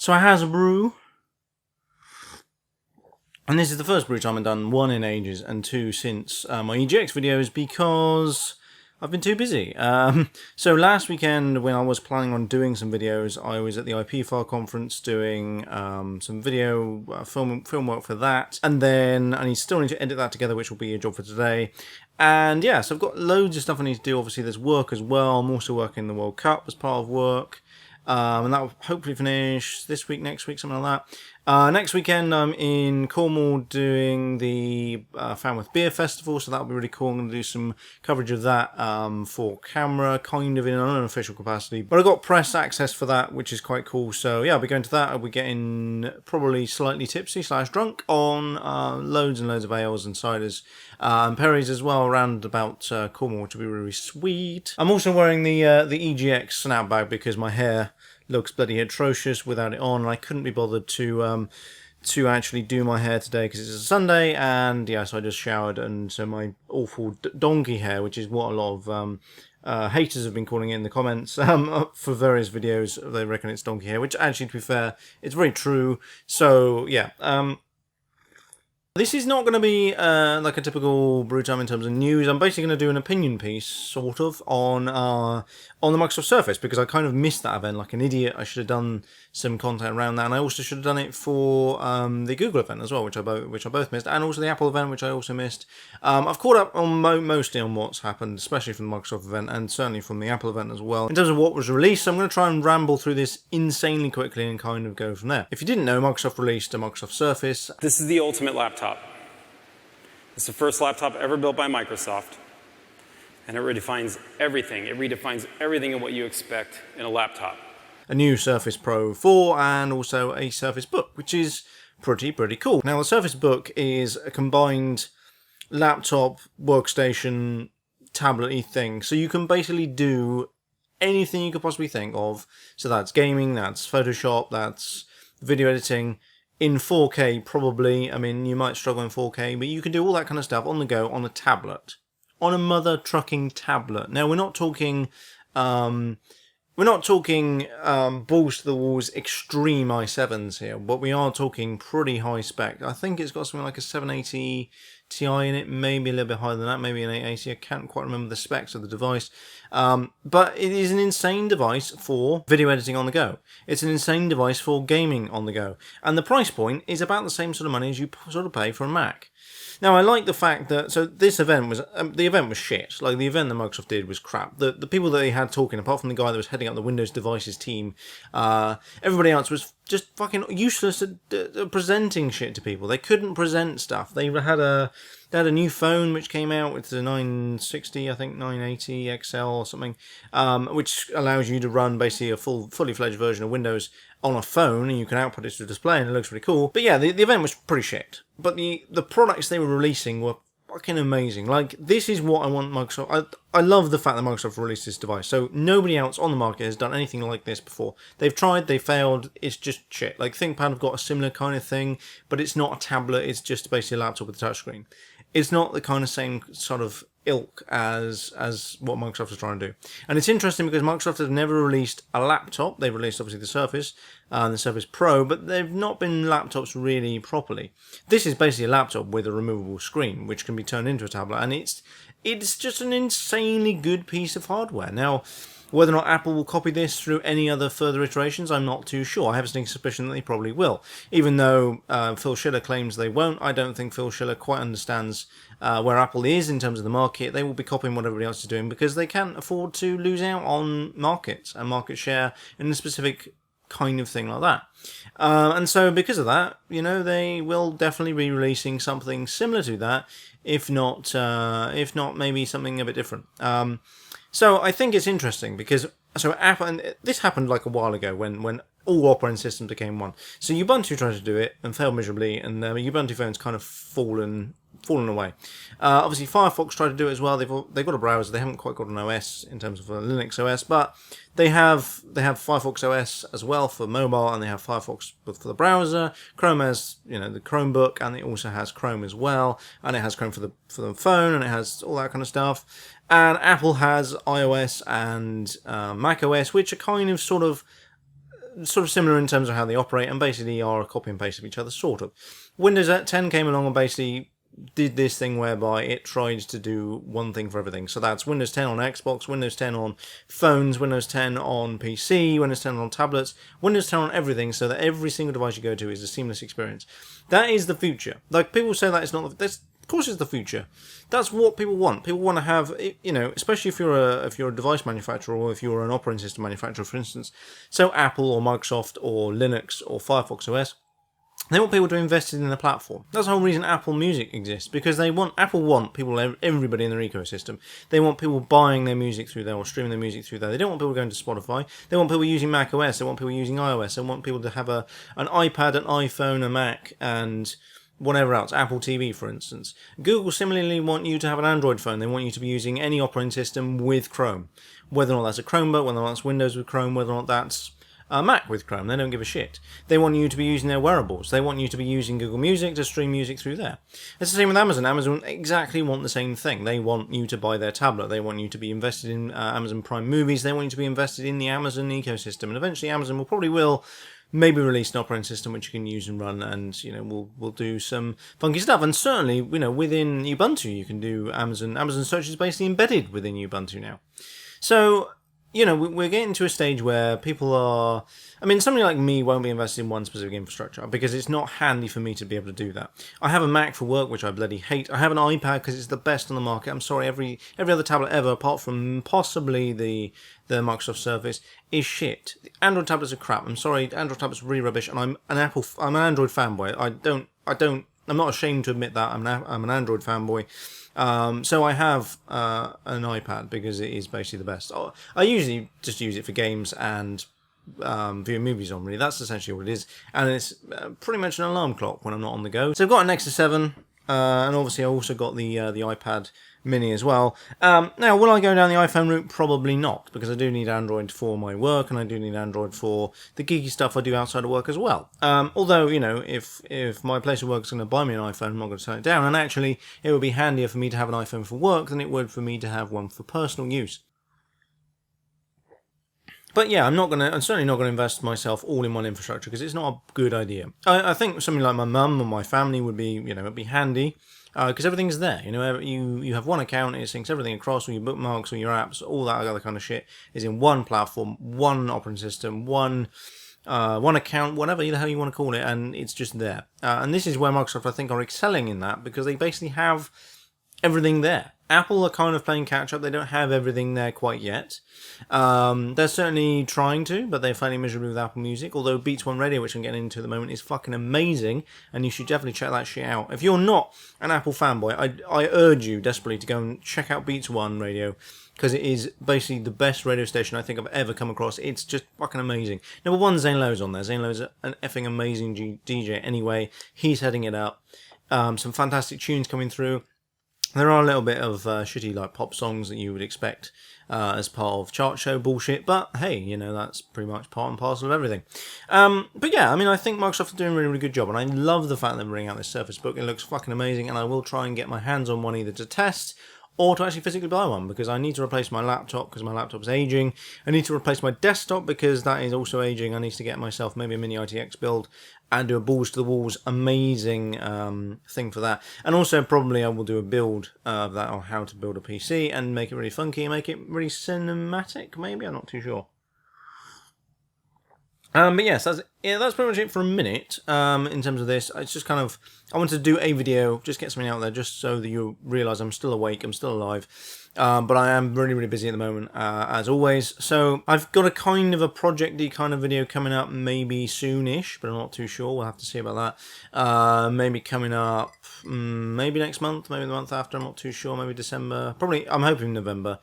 So I has a brew, and this is the first brew time I've done, one in ages and two since my EGX videos, because I've been too busy. So last weekend when I was planning on doing some videos, I was at the IP File conference doing some video film work for that, and then I still need to edit that together, which will be a job for today. And yeah, so I've got loads of stuff I need to do. Obviously there's work as well. I'm also working the World Cup as part of work. And that will hopefully finish this week, next week, something like that. Next weekend I'm in Cornwall doing the Falmouth Beer Festival, so that'll be really cool. I'm going to do some coverage of that for camera, kind of in an unofficial capacity. But I got press access for that, which is quite cool. So yeah, I'll be going to that. I'll be getting probably slightly tipsy / drunk on loads and loads of ales and ciders. And Perry's as well around about Cornwall, which will be really sweet. I'm also wearing the EGX snapback because my hair looks bloody atrocious without it on, and I couldn't be bothered to actually do my hair today because it's a Sunday, and yes, I just showered, and so my awful donkey hair, which is what a lot of haters have been calling it in the comments for various videos, they reckon it's donkey hair, which actually, to be fair, it's very true. So yeah, this is not going to be like a typical brew time in terms of news. I'm basically going to do an opinion piece, sort of, on the Microsoft Surface, because I kind of missed that event like an idiot. I should have done some content around that, and I also should have done it for the Google event as well, which I both missed, and also the Apple event, which I also missed. I've caught up on mostly on what's happened, especially from the Microsoft event, and certainly from the Apple event as well. In terms of what was released, so I'm going to try and ramble through this insanely quickly and kind of go from there. If you didn't know, Microsoft released a Microsoft Surface. This is the ultimate laptop. It's the first laptop ever built by Microsoft, and it redefines everything. It redefines everything in what you expect in a laptop. A new Surface Pro 4 and also a Surface Book, which is pretty cool. Now the Surface Book is a combined laptop, workstation, tablet-y thing, so you can basically do anything you could possibly think of. So that's gaming, that's Photoshop, that's video editing. In 4K, probably. I mean, you might struggle in 4K, but you can do all that kind of stuff on the go on a tablet. On a mother trucking tablet. Now, we're not talking balls to the walls extreme i7s here, but we are talking pretty high spec. I think it's got something like a 780 Ti in it, maybe a little bit higher than that, maybe an 880. I can't quite remember the specs of the device. But it is an insane device for video editing on the go. It's an insane device for gaming on the go. And the price point is about the same sort of money as you sort of pay for a Mac. Now, I like the fact that, so this event was, the event was shit. Like, the event that Microsoft did was crap. The people that they had talking, apart from the guy that was heading up the Windows Devices team, everybody else was just fucking useless at presenting shit to people. They couldn't present stuff. They had a new phone which came out with the 960, I think 980 XL or something, which allows you to run basically a fully fledged version of Windows on a phone, and you can output it to a display, and it looks really cool. But yeah, the event was pretty shit. But the products they were releasing were fucking amazing. Like, this is what I want Microsoft. I love the fact that Microsoft released this device. So nobody else on the market has done anything like this before. They've tried, they failed, it's just shit. Like, ThinkPad have got a similar kind of thing, but it's not a tablet, it's just basically a laptop with a touchscreen. It's not the kind of same sort of ilk as what Microsoft is trying to do. And it's interesting because Microsoft has never released a laptop. They've released, obviously, the Surface and the Surface Pro, but they've not been laptops really properly. This is basically a laptop with a removable screen, which can be turned into a tablet, and it's just an insanely good piece of hardware. Now, whether or not Apple will copy this through any other further iterations, I'm not too sure. I have a sneaking suspicion that they probably will. Even though Phil Schiller claims they won't, I don't think Phil Schiller quite understands where Apple is in terms of the market. They will be copying what everybody else is doing because they can't afford to lose out on markets and market share in a specific kind of thing like that. And so because of that, you know, they will definitely be releasing something similar to that, if not maybe something a bit different. So I think it's interesting because Apple, and this happened like a while ago when all operating systems became one. So Ubuntu tried to do it and failed miserably, and Ubuntu phone's kind of fallen away. Obviously Firefox tried to do it as well. They've got a browser. They haven't quite got an OS in terms of a Linux OS, but they have Firefox OS as well for mobile, and they have Firefox for the browser. Chrome has, you know, the Chromebook, and it also has Chrome as well, and it has Chrome for the phone, and it has all that kind of stuff. And Apple has iOS and Mac OS, which are kind of sort of sort of similar in terms of how they operate, and basically are a copy and paste of each other, sort of. Windows 10 came along and basically did this thing whereby it tried to do one thing for everything. So that's Windows 10 on Xbox, Windows 10 on phones, Windows 10 on PC, Windows 10 on tablets, Windows 10 on everything, so that every single device you go to is a seamless experience. That is the future. Like, people say that it's not. Of course, it's the future. That's what people want. People want to have, especially if you're a device manufacturer or if you're an operating system manufacturer, for instance. So Apple or Microsoft or Linux or Firefox OS. They want people to invest in the platform. That's the whole reason Apple Music exists, because Apple want people, everybody in their ecosystem. They want people buying their music through there or streaming their music through there. They don't want people going to Spotify. They want people using Mac OS. They want people using iOS. They want people to have an iPad, an iPhone, a Mac, and whatever else, Apple TV, for instance. Google similarly want you to have an Android phone. They want you to be using any operating system with Chrome. Whether or not that's a Chromebook, whether or not that's Windows with Chrome, whether or not that's Mac with Chrome, they don't give a shit. They want you to be using their wearables. They want you to be using Google Music to stream music through there. It's the same with Amazon. Amazon exactly want the same thing. They want you to buy their tablet. They want you to be invested in Amazon Prime Movies. They want you to be invested in the Amazon ecosystem. And eventually Amazon will maybe release an operating system which you can use and run, and we'll do some funky stuff. And certainly, within Ubuntu you can do Amazon Search is basically embedded within Ubuntu now. So we're getting to a stage where people are. I mean, somebody like me won't be invested in one specific infrastructure because it's not handy for me to be able to do that. I have a Mac for work, which I bloody hate. I have an iPad because it's the best on the market. I'm sorry, every other tablet ever, apart from possibly the Microsoft Surface, is shit. The Android tablets are crap. I'm sorry, Android tablets are really rubbish, and I'm an Android fanboy. I'm not ashamed to admit that. I'm an Android fanboy. So I have an iPad because it is basically the best. I usually just use it for games and view movies on, really. That's essentially what it is. And it's pretty much an alarm clock when I'm not on the go. So I've got a Nexus 7, and obviously I also got the iPad Mini as well. Now, will I go down the iPhone route? Probably not, because I do need Android for my work, and I do need Android for the geeky stuff I do outside of work as well. Although, if my place of work is going to buy me an iPhone, I'm not going to turn it down, and actually, it would be handier for me to have an iPhone for work than it would for me to have one for personal use. But yeah, I'm certainly not going to invest myself all in one infrastructure, because it's not a good idea. I think something like my mum or my family would be, it'd be handy. Because everything's there, you have one account, it syncs everything across, all your bookmarks, all your apps, all that other kind of shit is in one platform, one operating system, one account, whatever the hell you want to call it, and it's just there. And this is where Microsoft, I think, are excelling in that, because they basically have everything there. Apple are kind of playing catch up. They don't have everything there quite yet. They're certainly trying to, but they're failing miserably with Apple Music. Although Beats One Radio, which I'm getting into at the moment, is fucking amazing, and you should definitely check that shit out. If you're not an Apple fanboy, I urge you desperately to go and check out Beats One Radio, because it is basically the best radio station I think I've ever come across. It's just fucking amazing. Number one, Zane Lowe's on there. Zane Lowe's an effing amazing DJ anyway. He's heading it up. Some fantastic tunes coming through. There are a little bit of shitty like pop songs that you would expect as part of chart show bullshit, but hey, that's pretty much part and parcel of everything. But yeah, I mean, I think Microsoft are doing a really, really good job, and I love the fact that they're bringing out this Surface Book. It looks fucking amazing, and I will try and get my hands on one either to test or to actually physically buy one, because I need to replace my laptop because my laptop's aging. I need to replace my desktop because that is also aging. I need to get myself maybe a mini ITX build and do a balls to the walls amazing thing for that. And also probably I will do a build of that on how to build a PC and make it really funky and make it really cinematic, maybe? I'm not too sure. But yes, that's pretty much it for a minute in terms of this. It's just kind of, I wanted to do a video, just get something out there, just so that you realise I'm still awake, I'm still alive. But I am really, really busy at the moment, as always. So I've got a kind of a project-y kind of video coming up maybe soonish, but I'm not too sure. We'll have to see about that. Maybe coming up, maybe next month, maybe the month after. I'm not too sure. Maybe December. Probably, I'm hoping November.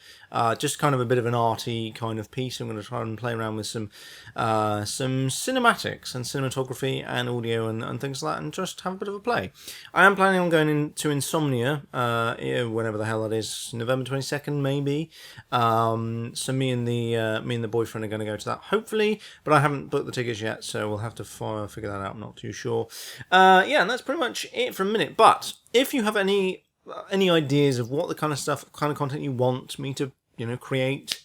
Just kind of a bit of an arty kind of piece. I'm going to try and play around with some cinematics and cinematography and audio and things like that, and just have a bit of a play. I am planning on going into Insomnia, whenever the hell that is, November 22nd maybe. So me and the boyfriend are going to go to that, hopefully, but I haven't booked the tickets yet, so we'll have to figure that out. I'm not too sure. Yeah, and that's pretty much it for a minute. But if you have any ideas of what the kind of stuff, kind of content you want me to create,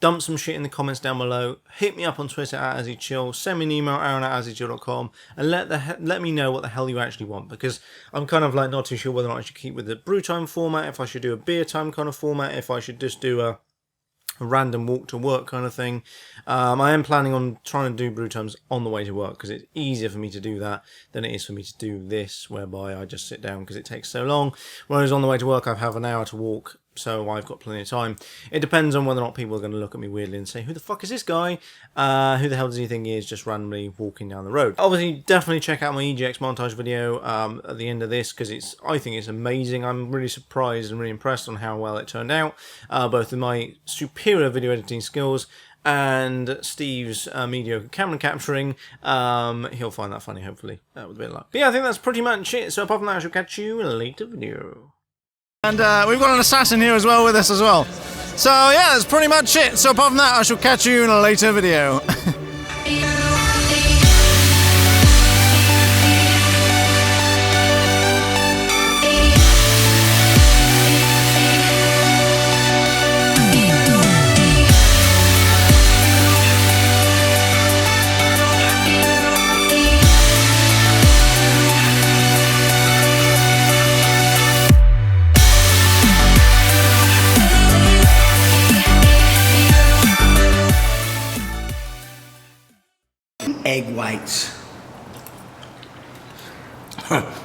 dump some shit in the comments down below. Hit me up on Twitter at AzzyChill. Send me an email, aaron@azzychill.com, and let me know what the hell you actually want, because I'm kind of like not too sure whether or not I should keep with the brew time format, if I should do a beer time kind of format, if I should just do a random walk to work kind of thing. I am planning on trying to do brew times on the way to work, because it's easier for me to do that than it is for me to do this, whereby I just sit down because it takes so long. Whereas on the way to work I have an hour to walk, so I've got plenty of time. It depends on whether or not people are going to look at me weirdly and say, who the fuck is this guy? Who the hell does he think he is, just randomly walking down the road? Obviously, definitely check out my EGX montage video at the end of this, because I think it's amazing. I'm really surprised and really impressed on how well it turned out, both with my superior video editing skills and Steve's mediocre camera capturing. He'll find that funny, hopefully, with a bit of luck. But yeah, I think that's pretty much it. So apart from that, I shall catch you in a later video. And we've got an assassin here as well with us as well. So yeah, that's pretty much it. So apart from that, I shall catch you in a later video. Egg whites.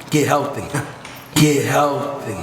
Get healthy. Get healthy.